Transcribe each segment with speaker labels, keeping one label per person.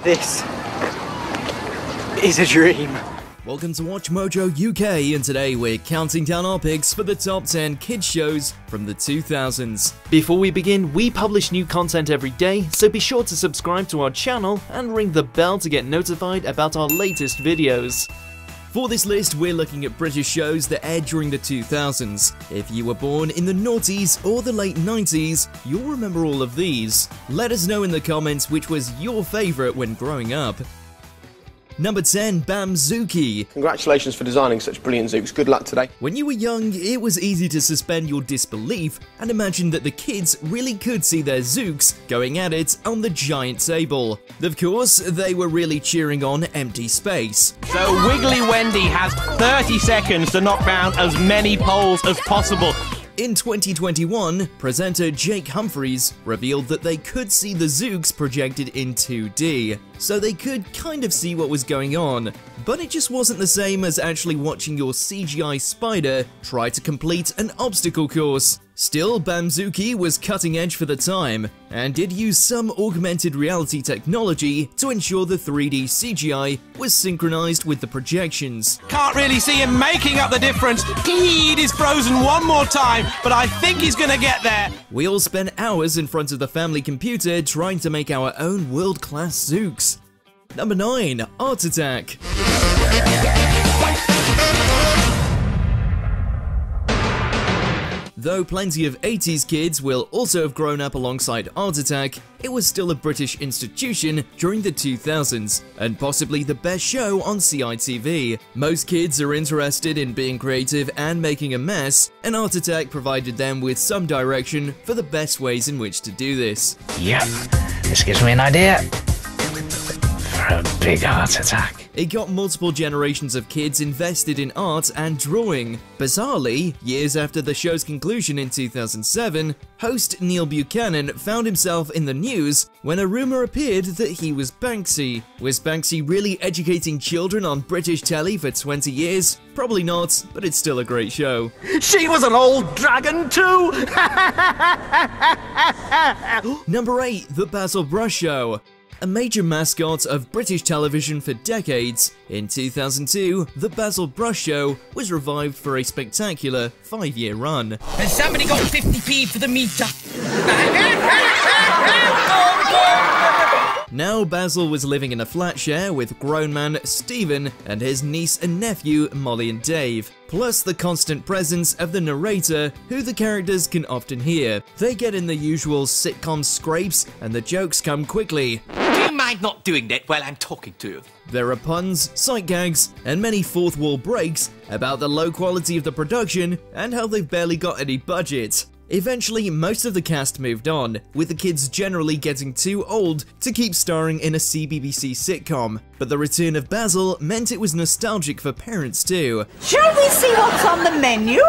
Speaker 1: This is a dream.
Speaker 2: Welcome to WatchMojo UK, and today we're counting down our picks for the top 10 kids shows from the 2000s. Before we begin, we publish new content every day, so be sure to subscribe to our channel and ring the bell to get notified about our latest videos. For this list, we're looking at British shows that aired during the 2000s. If you were born in the noughties or the late 90s, you'll remember all of these. Let us know in the comments which was your favourite when growing up. Number 10, Bamzooki.
Speaker 3: Congratulations for designing such brilliant zooks. Good luck today.
Speaker 2: When you were young, it was easy to suspend your disbelief and imagine that the kids really could see their zooks going at it on the giant table. Of course, they were really cheering on empty space.
Speaker 4: So Wiggly Wendy has 30 seconds to knock down as many poles as possible.
Speaker 2: In 2021, presenter Jake Humphries revealed that they could see the zooks projected in 2D, so they could kind of see what was going on. But it just wasn't the same as actually watching your CGI spider try to complete an obstacle course. Still, Bamzooki was cutting edge for the time, and did use some augmented reality technology to ensure the 3D CGI was synchronized with the projections.
Speaker 4: Can't really see him making up the difference. Heed is frozen one more time, but I think he's gonna get there.
Speaker 2: We all spent hours in front of the family computer trying to make our own world-class zooks. Number 9, Art Attack. Though plenty of 80s kids will also have grown up alongside Art Attack, it was still a British institution during the 2000s, and possibly the best show on CITV. Most kids are interested in being creative and making a mess, and Art Attack provided them with some direction for the best ways in which to do this.
Speaker 5: Yep, this gives me an idea for a big Art Attack.
Speaker 2: It got multiple generations of kids invested in art and drawing. Bizarrely, years after the show's conclusion in 2007, host Neil Buchanan found himself in the news when a rumour appeared that he was Banksy. Was Banksy really educating children on British telly for 20 years? Probably not, but it's still a great show.
Speaker 6: She was an old dragon too!
Speaker 2: Number 8, The Basil Brush Show. A major mascot of British television for decades, in 2002, The Basil Brush Show was revived for a spectacular 5-year run.
Speaker 7: Has somebody got 50p for the meter?
Speaker 2: Now Basil was living in a flat share with grown man Stephen and his niece and nephew Molly and Dave, plus the constant presence of the narrator, who the characters can often hear. They get in the usual sitcom scrapes and the jokes come quickly.
Speaker 7: Do you mind not doing that while I'm talking to you?
Speaker 2: There are puns, sight gags, and many fourth wall breaks about the low quality of the production and how they've barely got any budget. Eventually, most of the cast moved on, with the kids generally getting too old to keep starring in a CBBC sitcom, but the return of Basil meant it was nostalgic for parents too.
Speaker 8: Shall we see what's on the menu?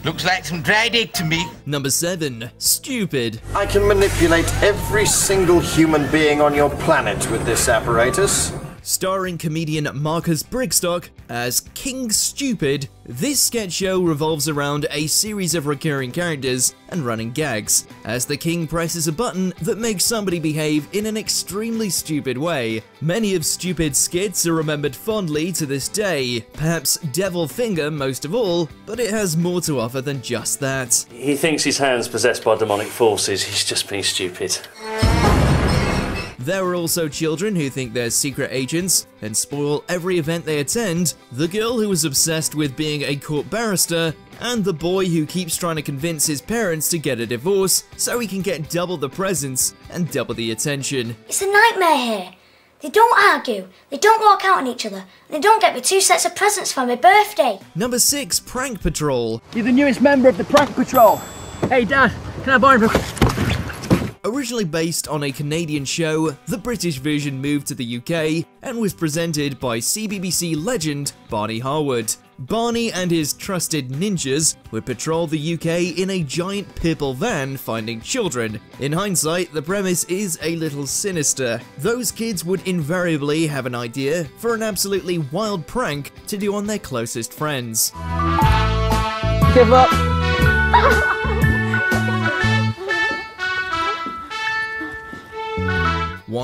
Speaker 7: Looks like some dried egg to me.
Speaker 2: Number 7, Stupid.
Speaker 9: I can manipulate every single human being on your planet with this apparatus.
Speaker 2: Starring comedian Marcus Brigstock as King Stupid, this sketch show revolves around a series of recurring characters and running gags, as the king presses a button that makes somebody behave in an extremely stupid way. Many of Stupid's skits are remembered fondly to this day, perhaps Devil Finger most of all, but it has more to offer than just that.
Speaker 10: He thinks his hand's possessed by demonic forces, he's just being stupid.
Speaker 2: There are also children who think they're secret agents and spoil every event they attend, the girl who is obsessed with being a court barrister, and the boy who keeps trying to convince his parents to get a divorce so he can get double the presents and double the attention.
Speaker 11: It's a nightmare here. They don't argue, they don't walk out on each other, and they don't get me 2 sets of presents for my birthday.
Speaker 2: Number 6, Prank Patrol.
Speaker 6: You're the newest member of the Prank Patrol. Hey Dad, can I borrow him?
Speaker 2: Originally based on a Canadian show, the British version moved to the UK and was presented by CBBC legend Barney Harwood. Barney and his trusted ninjas would patrol the UK in a giant purple van finding children. In hindsight, the premise is a little sinister. Those kids would invariably have an idea for an absolutely wild prank to do on their closest friends.
Speaker 6: Give up.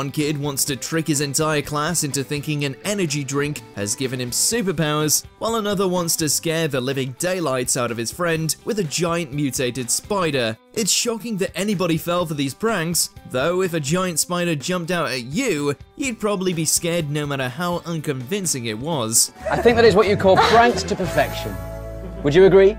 Speaker 2: One kid wants to trick his entire class into thinking an energy drink has given him superpowers, while another wants to scare the living daylights out of his friend with a giant mutated spider. It's shocking that anybody fell for these pranks, though if a giant spider jumped out at you, you'd probably be scared no matter how unconvincing it was.
Speaker 6: I think that is what you call pranked to perfection. Would you agree?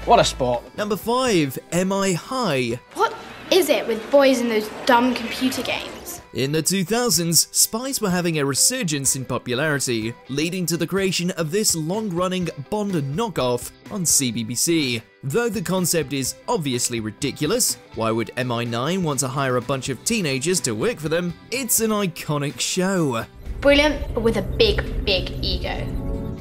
Speaker 6: What a sport.
Speaker 2: Number 5. Am I High?
Speaker 12: What is it with boys in those dumb computer games?
Speaker 2: In the 2000s, spies were having a resurgence in popularity, leading to the creation of this long-running Bond knockoff on CBBC. Though the concept is obviously ridiculous, why would MI9 want to hire a bunch of teenagers to work for them? It's an iconic show.
Speaker 12: Brilliant, but with a big, big ego.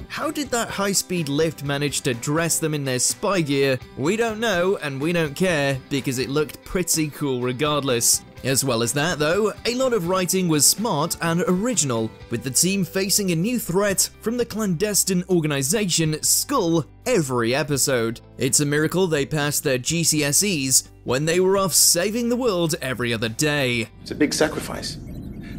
Speaker 2: How did that high-speed lift manage to dress them in their spy gear? We don't know, and we don't care, because it looked pretty cool regardless. As well as that though, a lot of writing was smart and original, with the team facing a new threat from the clandestine organization Skull every episode. It's a miracle they passed their GCSEs when they were off saving the world every other day.
Speaker 13: It's a big sacrifice,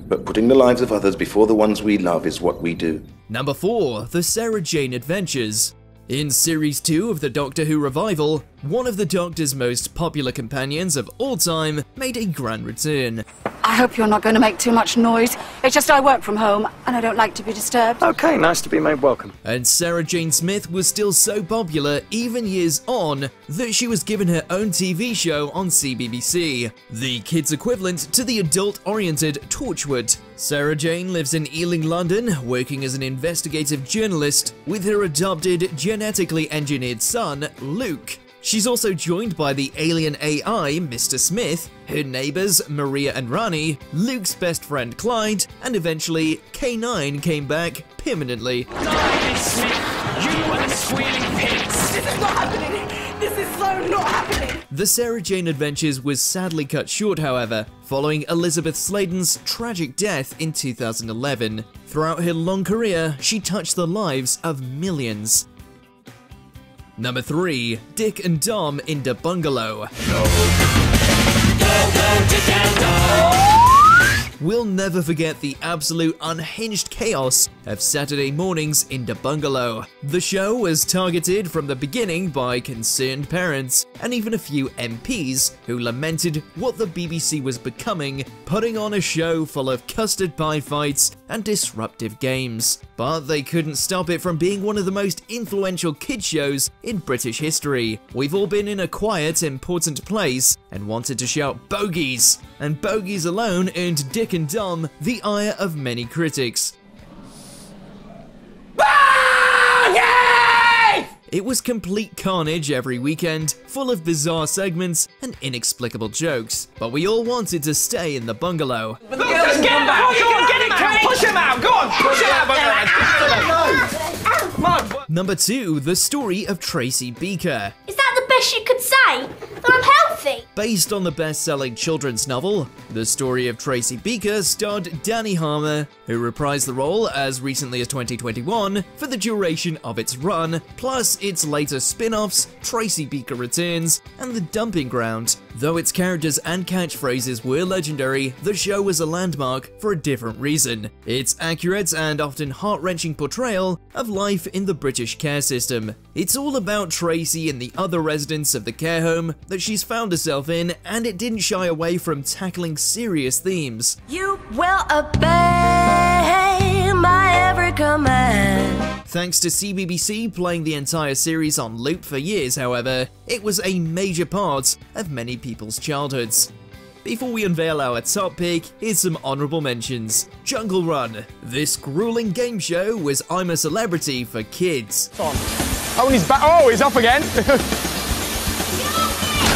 Speaker 13: but putting the lives of others before the ones we love is what we do.
Speaker 2: Number 4. The Sarah Jane Adventures. In Series 2 of the Doctor Who revival, one of the Doctor's most popular companions of all time made a grand return.
Speaker 8: I hope you're not going to make too much noise. It's just I work from home and I don't like to be disturbed.
Speaker 6: Okay, nice to be made welcome.
Speaker 2: And Sarah Jane Smith was still so popular even years on that she was given her own TV show on CBBC, the kids' equivalent to the adult-oriented Torchwood. Sarah Jane lives in Ealing, London, working as an investigative journalist with her adopted, genetically engineered son, Luke. She's also joined by the alien AI, Mr. Smith, her neighbors, Maria and Rani, Luke's best friend, Clyde, and eventually, K9 came back permanently.
Speaker 14: Die, Miss Smith! You and the squealing pigs! This is not happening! This is so not happening!
Speaker 2: The Sarah Jane Adventures was sadly cut short, however, following Elizabeth Sladen's tragic death in 2011. Throughout her long career, she touched the lives of millions. Number 3. Dick and Dom in the Bungalow. Go, Dick and Dom! We'll never forget the absolute unhinged chaos of Saturday mornings in the Bungalow. The show was targeted from the beginning by concerned parents and even a few MPs who lamented what the BBC was becoming, putting on a show full of custard pie fights and disruptive games. But they couldn't stop it from being one of the most influential kids shows in British history. We've all been in a quiet, important place and wanted to shout bogies, and bogies alone earned Dick and Dom the ire of many critics. It was complete carnage every weekend, full of bizarre segments and inexplicable jokes, but we all wanted to stay in the bungalow.
Speaker 14: Look, just get him out! Go on, get him out! Push him out! Go on, push him out!
Speaker 2: Number 2, the story of Tracy Beaker.
Speaker 11: Is that the best you could say? That I'm healthy?
Speaker 2: Based on the best-selling children's novel, The Story of Tracy Beaker starred Danny Harmer, who reprised the role as recently as 2021 for the duration of its run, plus its later spin-offs, Tracy Beaker Returns, and The Dumping Ground. Though its characters and catchphrases were legendary, the show was a landmark for a different reason. Its accurate and often heart-wrenching portrayal of life in the British care system. It's all about Tracy and the other residents of the care home that she's found herself in, and it didn't shy away from tackling serious themes.
Speaker 8: You will obey my every command.
Speaker 2: Thanks to CBBC playing the entire series on loop for years, however, it was a major part of many people's childhoods. Before we unveil our top pick, here's some honorable mentions. Jungle Run. This grueling game show was I'm a Celebrity for kids.
Speaker 6: Oh, and he's back. Oh, he's up again.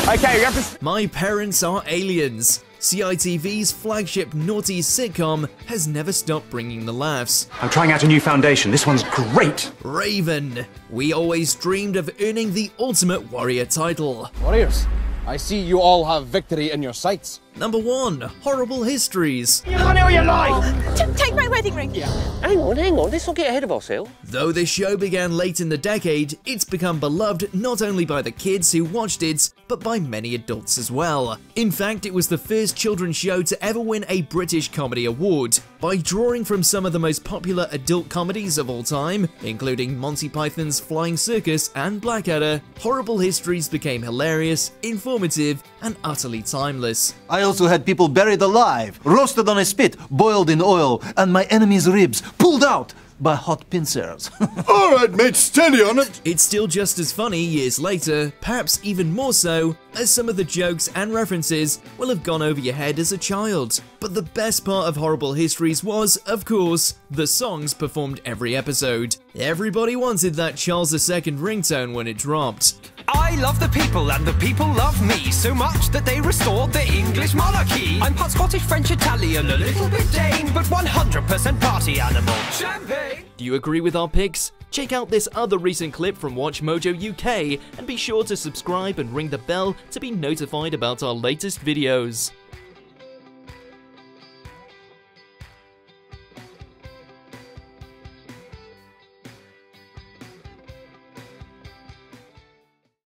Speaker 6: Okay, we have to...
Speaker 2: My Parents Are Aliens. CITV's flagship naughty sitcom has never stopped bringing the laughs.
Speaker 15: I'm trying out a new foundation. This one's great.
Speaker 2: Raven. We always dreamed of earning the ultimate warrior title.
Speaker 16: Warriors, I see you all have victory in your sights.
Speaker 2: Number 1. Horrible Histories.
Speaker 14: You're gonna know your life!
Speaker 8: Take my wedding
Speaker 14: wedding ring. Yeah.
Speaker 17: Hang on, let's not get ahead of ourselves.
Speaker 2: Though this show began late in the decade, it's become beloved not only by the kids who watched it, but by many adults as well. In fact, it was the first children's show to ever win a British Comedy Award, by drawing from some of the most popular adult comedies of all time, including Monty Python's Flying Circus and Blackadder. Horrible Histories became hilarious, informative, and utterly timeless.
Speaker 18: I also had people buried alive, roasted on a spit, boiled in oil, and my enemy's ribs pulled out by hot pincers.
Speaker 19: Alright mate, steady on it!
Speaker 2: It's still just as funny years later, perhaps even more so, as some of the jokes and references will have gone over your head as a child. But the best part of Horrible Histories was, of course, the songs performed every episode. Everybody wanted that Charles II ringtone when it dropped.
Speaker 4: I love the people and the people love me so much that they restored the English monarchy. I'm part Scottish, French, Italian, a little bit Dane, but 100% party animal. Champagne!
Speaker 2: Do you agree with our picks? Check out this other recent clip from WatchMojo UK and be sure to subscribe and ring the bell to be notified about our latest videos.